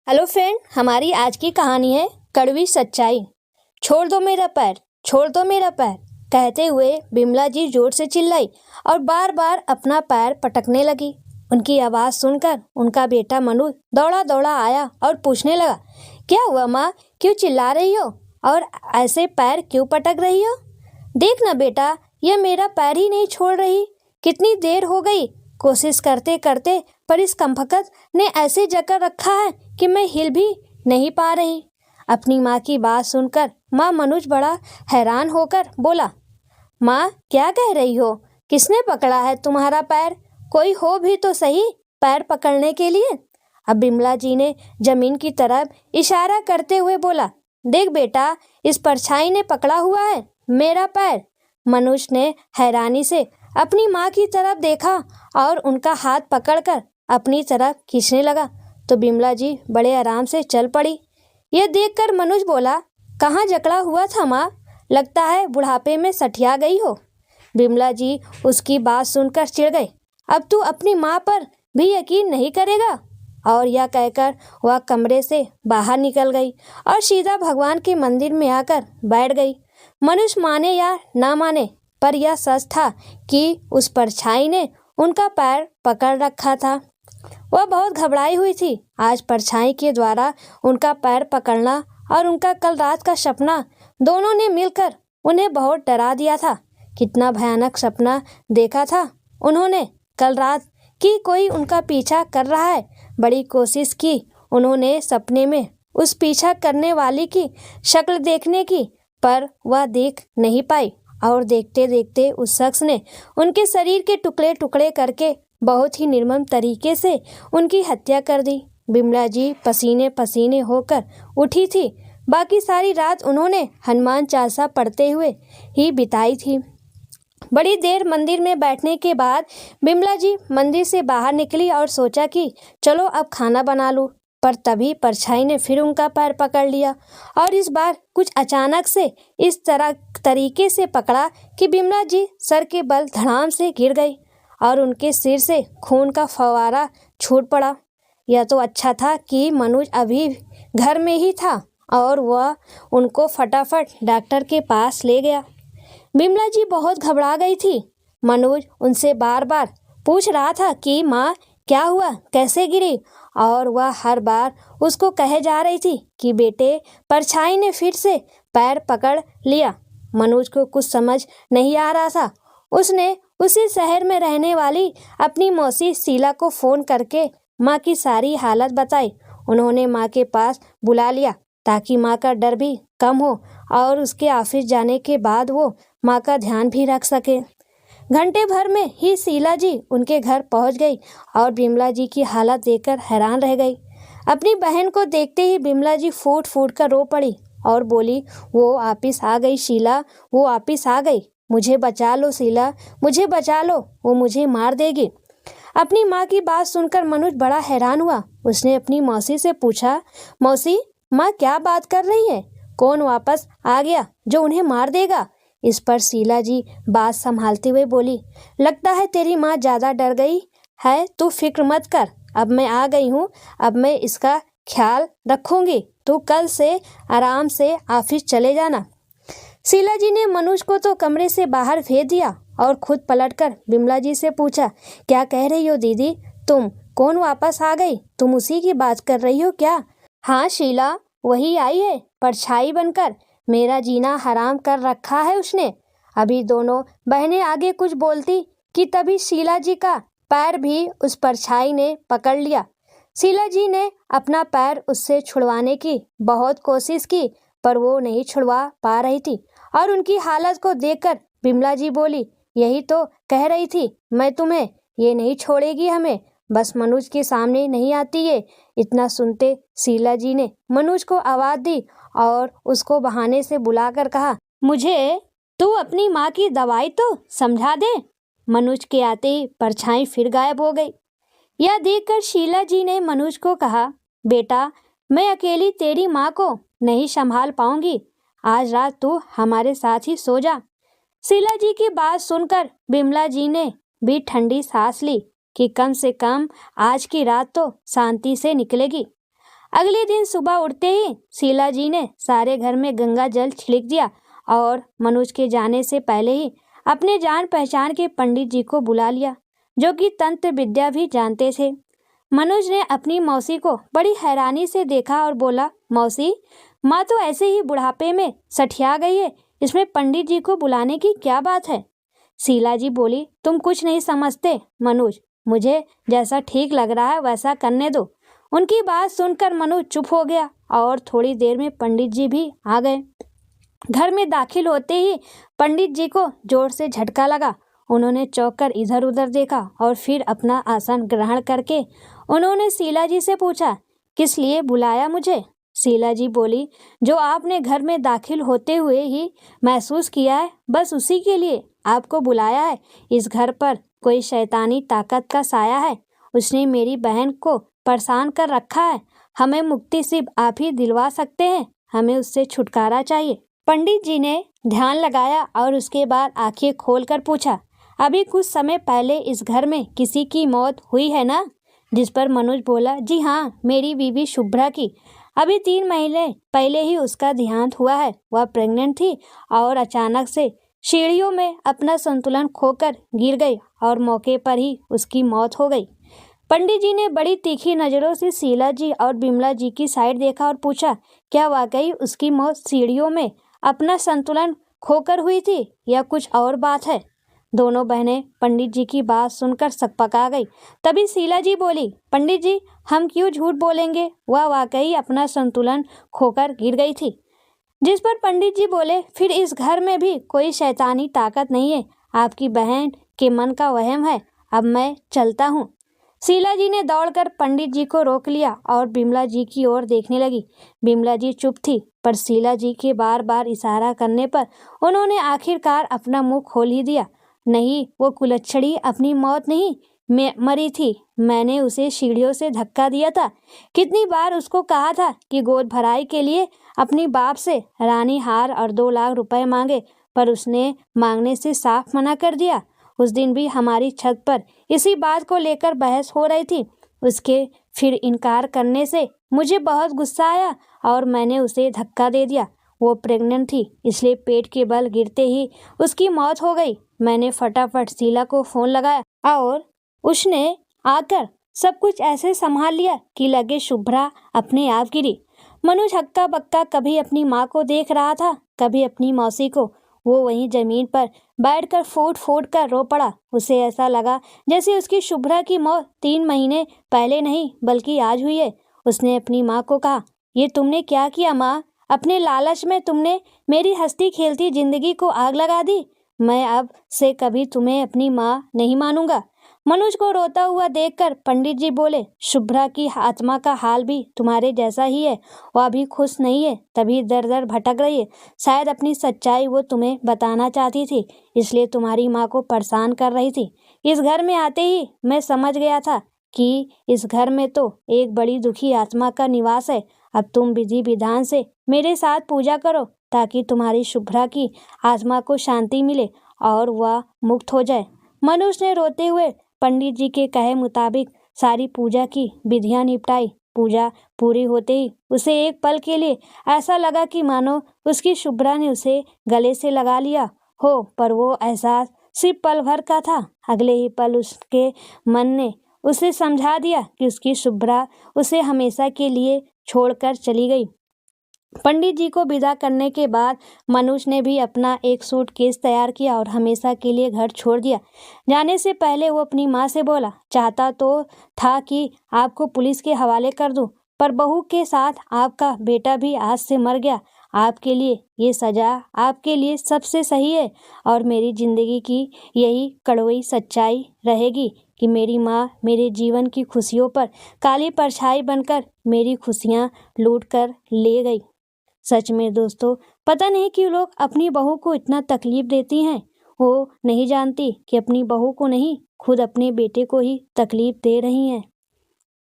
Hello friend, हमारी आज की कहानी है कड़वी सच्चाई। छोड़ दो मेरा पैर, छोड़ दो मेरा पैर कहते हुए बिमला जी जोर से चिल्लाई और बार बार अपना पैर पटकने लगी। उनकी आवाज़ सुनकर उनका बेटा मनु दौड़ा दौड़ा आया और पूछने लगा, क्या हुआ माँ, क्यों चिल्ला रही हो और ऐसे पैर क्यों पटक रही हो? देख ना बेटा, यह मेरा पैर ही नहीं छोड़ रही। कितनी देर हो गई कोशिश करते करते, पर इस कमबख्त ने ऐसे जकड़ रखा है कि मैं हिल भी नहीं पा रही। अपनी माँ की बात सुनकर माँ मनोज बड़ा हैरान होकर बोला, माँ क्या कह रही हो? किसने पकड़ा है तुम्हारा पैर? कोई हो भी तो सही पैर पकड़ने के लिए। अब बिमला जी ने जमीन की तरफ इशारा करते हुए बोला, देख बेटा, इस परछाई ने पकड़ा हुआ है मेरा पैर। मनोज ने हैरानी से अपनी माँ की तरफ देखा और उनका हाथ पकड़कर अपनी तरफ खींचने लगा तो बिमला जी बड़े आराम से चल पड़ी। यह देखकर मनोज बोला, कहाँ जकड़ा हुआ था माँ? लगता है बुढ़ापे में सठिया गई हो। बिमला जी उसकी बात सुनकर चिढ़ गए, अब तू अपनी माँ पर भी यकीन नहीं करेगा। और यह कहकर वह कमरे से बाहर निकल गई और सीधा भगवान के मंदिर में आकर बैठ गई। मनुष्य माने या ना माने, पर यह सच था कि उस परछाई ने उनका पैर पकड़ रखा था। वह बहुत घबराई हुई थी। आज परछाई के द्वारा उनका पैर पकड़ना और उनका कल रात का सपना, दोनों ने मिलकर उन्हें बहुत डरा दिया था। कितना भयानक सपना देखा था उन्होंने कल रात कि कोई उनका पीछा कर रहा है। बड़ी कोशिश की उन्होंने सपने में उस पीछा करने वाली की शक्ल देखने की, पर वह देख नहीं पाई और देखते देखते उस शख्स ने उनके शरीर के टुकड़े टुकड़े करके बहुत ही निर्मम तरीके से उनकी हत्या कर दी। बिमला जी पसीने पसीने होकर उठी थी। बाकी सारी रात उन्होंने हनुमान चालीसा पढ़ते हुए ही बिताई थी। बड़ी देर मंदिर में बैठने के बाद बिमला जी मंदिर से बाहर निकली और सोचा कि चलो अब खाना बना लूँ, पर तभी परछाई ने फिर उनका पैर पकड़ लिया और इस बार कुछ अचानक से इस तरीके से पकड़ा कि बिमला जी सर के बल धड़ाम से गिर गई और उनके सिर से खून का फव्वारा छूट पड़ा। यह तो अच्छा था कि मनोज अभी घर में ही था और वह उनको फटाफट डॉक्टर के पास ले गया। बिमला जी बहुत घबरा गई थी। मनोज उनसे बार बार पूछ रहा था कि माँ क्या हुआ, कैसे गिरी, और वह हर बार उसको कहे जा रही थी कि बेटे, परछाई ने फिर से पैर पकड़ लिया। मनोज को कुछ समझ नहीं आ रहा था। उसने उसी शहर में रहने वाली अपनी मौसी शीला को फ़ोन करके माँ की सारी हालत बताई। उन्होंने माँ के पास बुला लिया ताकि माँ का डर भी कम हो और उसके ऑफिस जाने के बाद वो माँ का ध्यान भी रख सके। घंटे भर में ही शीला जी उनके घर पहुंच गई और बिमला जी की हालत देखकर हैरान रह गई। अपनी बहन को देखते ही बिमला जी फूट फूट कर रो पड़ी और बोली, वो वापिस आ गई शीला, वो वापिस आ गई। मुझे बचा लो शीला, मुझे बचा लो, वो मुझे मार देगी। अपनी माँ की बात सुनकर मनोज बड़ा हैरान हुआ। उसने अपनी मौसी से पूछा, मौसी, माँ क्या बात कर रही है? कौन वापस आ गया जो उन्हें मार देगा? इस पर शीला जी बात संभालते हुए बोली, लगता है तेरी माँ ज़्यादा डर गई है, तू फिक्र मत कर, अब मैं आ गई हूँ, अब मैं इसका ख्याल रखूँगी, तू कल से आराम से ऑफिस चले जाना। शीला जी ने मनोज को तो कमरे से बाहर भेज दिया और खुद पलटकर बिमला जी से पूछा, क्या कह रही हो दीदी तुम? कौन वापस आ गई? तुम उसी की बात कर रही हो क्या? हाँ शीला, वही आई है परछाई बनकर, मेरा जीना हराम कर रखा है उसने। अभी दोनों बहनें आगे कुछ बोलती कि तभी शीला जी का पैर भी उस परछाई ने पकड़ लिया। शीला जी ने अपना पैर उससे छुड़वाने की बहुत कोशिश की, पर वो नहीं छुड़वा पा रही थी और उनकी हालत को देखकर बिमला जी बोली, यही तो कह रही थी मैं तुम्हें, ये नहीं छोड़ेगी हमें, बस मनोज के सामने नहीं आती ये। इतना सुनते शीला जी ने मनोज को आवाज़ दी और उसको बहाने से बुलाकर कहा, मुझे तू अपनी माँ की दवाई तो समझा दे। मनोज के आते ही परछाई फिर गायब हो गई। यह देखकर शीला जी ने मनोज को कहा, बेटा, मैं अकेली तेरी माँ को नहीं संभाल पाऊंगी, आज रात तू हमारे साथ ही सो जा। शीला जी की बात सुनकर बिमला जी ने भी ठंडी सांस ली कि कम से कम आज की रात तो शांति से निकलेगी। अगले दिन सुबह उठते ही शीला जी ने सारे घर में गंगा जल छिड़क दिया और मनोज के जाने से पहले ही अपने जान पहचान के पंडित जी को बुला लिया, जो कि तंत्र विद्या भी जानते थे। मनोज ने अपनी मौसी को बड़ी हैरानी से देखा और बोला, मौसी, माँ तो ऐसे ही बुढ़ापे में सठिया गई है, इसमें पंडित जी को बुलाने की क्या बात है? शीला जी बोली, तुम कुछ नहीं समझते मनोज, मुझे जैसा ठीक लग रहा है वैसा करने दो। उनकी बात सुनकर मनोज चुप हो गया और थोड़ी देर में पंडित जी भी आ गए। घर में दाखिल होते ही पंडित जी को जोर से झटका लगा। उन्होंने चौंक कर इधर उधर देखा और फिर अपना आसन ग्रहण करके उन्होंने शीला जी से पूछा, किस लिए बुलाया मुझे? शीला जी बोली, जो आपने घर में दाखिल होते हुए ही महसूस किया है, बस उसी के लिए आपको बुलाया है। इस घर पर कोई शैतानी ताकत का साया है, उसने मेरी बहन को परेशान कर रखा है। हमें मुक्ति सिर्फ आप ही दिलवा सकते हैं, हमें उससे छुटकारा चाहिए। पंडित जी ने ध्यान लगाया और उसके बाद आंखें खोलकर पूछा, अभी कुछ समय पहले इस घर में किसी की मौत हुई है ना? जिस पर मनोज बोला, जी हाँ, मेरी बीवी शुभ्रा की। अभी 3 महीने पहले ही उसका देहांत हुआ है। वह प्रेग्नेंट थी और अचानक से सीढ़ियों में अपना संतुलन खोकर गिर गई और मौके पर ही उसकी मौत हो गई। पंडित जी ने बड़ी तीखी नज़रों से शीला जी और बिमला जी की साइड देखा और पूछा, क्या वाकई उसकी मौत सीढ़ियों में अपना संतुलन खोकर हुई थी या कुछ और बात है? दोनों बहनें पंडित जी की बात सुनकर सकपका गई। तभी शीला जी बोली, पंडित जी, हम क्यों झूठ बोलेंगे, वह वाकई अपना संतुलन खोकर गिर गई थी। जिस पर पंडित जी बोले, फिर इस घर में भी कोई शैतानी ताकत नहीं है, आपकी बहन के मन का वहम है। अब मैं चलता हूँ। शीला जी ने दौड़कर पंडित जी को रोक लिया और बिमला जी की ओर देखने लगी। बिमला जी चुप थी, पर शीला जी के बार बार इशारा करने पर उन्होंने आखिरकार अपना मुंह खोल ही दिया। नहीं, वो कुलच्छड़ी अपनी मौत नहीं मरी थी, मैंने उसे सीढ़ियों से धक्का दिया था। कितनी बार उसको कहा था कि गोद भराई के लिए अपनी बाप से रानी हार और 2 लाख रुपए मांगे, पर उसने मांगने से साफ मना कर दिया। उस दिन भी हमारी छत पर इसी बात को लेकर बहस हो रही थी। उसके फिर इनकार करने से मुझे बहुत गुस्सा आया और मैंने उसे धक्का दे दिया। वो प्रेग्नेंट थी, इसलिए पेट के बल गिरते ही उसकी मौत हो गई। मैंने फटाफट शीला को फ़ोन लगाया और उसने आकर सब कुछ ऐसे संभाल लिया कि लगे शुभ्रा अपने आप गिरी। मनोज हक्का बक्का कभी अपनी माँ को देख रहा था, कभी अपनी मौसी को। वो वहीं जमीन पर बैठकर फूट फूट कर रो पड़ा। उसे ऐसा लगा जैसे उसकी शुभ्रा की मौत 3 महीने पहले नहीं बल्कि आज हुई है। उसने अपनी माँ को कहा, ये तुमने क्या किया माँ? अपने लालच में तुमने मेरी हंसती खेलती जिंदगी को आग लगा दी। मैं अब से कभी तुम्हें अपनी माँ नहीं मानूंगा। मनोज को रोता हुआ देखकर पंडित जी बोले, शुभ्रा की आत्मा का हाल भी तुम्हारे जैसा ही है। वह भी खुश नहीं है, तभी दर दर भटक रही है। शायद अपनी सच्चाई वो तुम्हें बताना चाहती थी, इसलिए तुम्हारी माँ को परेशान कर रही थी। इस घर में आते ही मैं समझ गया था कि इस घर में तो एक बड़ी दुखी आत्मा का निवास है। अब तुम विधि विधान से मेरे साथ पूजा करो ताकि तुम्हारी शुभ्रा की आत्मा को शांति मिले और वह मुक्त हो जाए। मनोज ने रोते हुए पंडित जी के कहे मुताबिक सारी पूजा की विधियां निपटाई। पूजा पूरी होते ही उसे एक पल के लिए ऐसा लगा कि मानो उसकी शुभ्रा ने उसे गले से लगा लिया हो, पर वो एहसास सिर्फ पल भर का था। अगले ही पल उसके मन ने उसे समझा दिया कि उसकी शुभ्रा उसे हमेशा के लिए छोड़कर चली गई। पंडित जी को विदा करने के बाद मनोज ने भी अपना एक सूटकेस तैयार किया और हमेशा के लिए घर छोड़ दिया। जाने से पहले वो अपनी माँ से बोला, चाहता तो था कि आपको पुलिस के हवाले कर दूं, पर बहू के साथ आपका बेटा भी आज से मर गया। आपके लिए ये सजा आपके लिए सबसे सही है और मेरी जिंदगी की यही कड़वी सच्चाई रहेगी कि मेरी माँ मेरे जीवन की खुशियों पर काली परछाई बनकर मेरी खुशियाँ लूट कर ले गई। सच में दोस्तों, पता नहीं क्यों लोग अपनी बहू को इतना तकलीफ देती हैं। वो नहीं जानती कि अपनी बहू को नहीं, खुद अपने बेटे को ही तकलीफ दे रही हैं।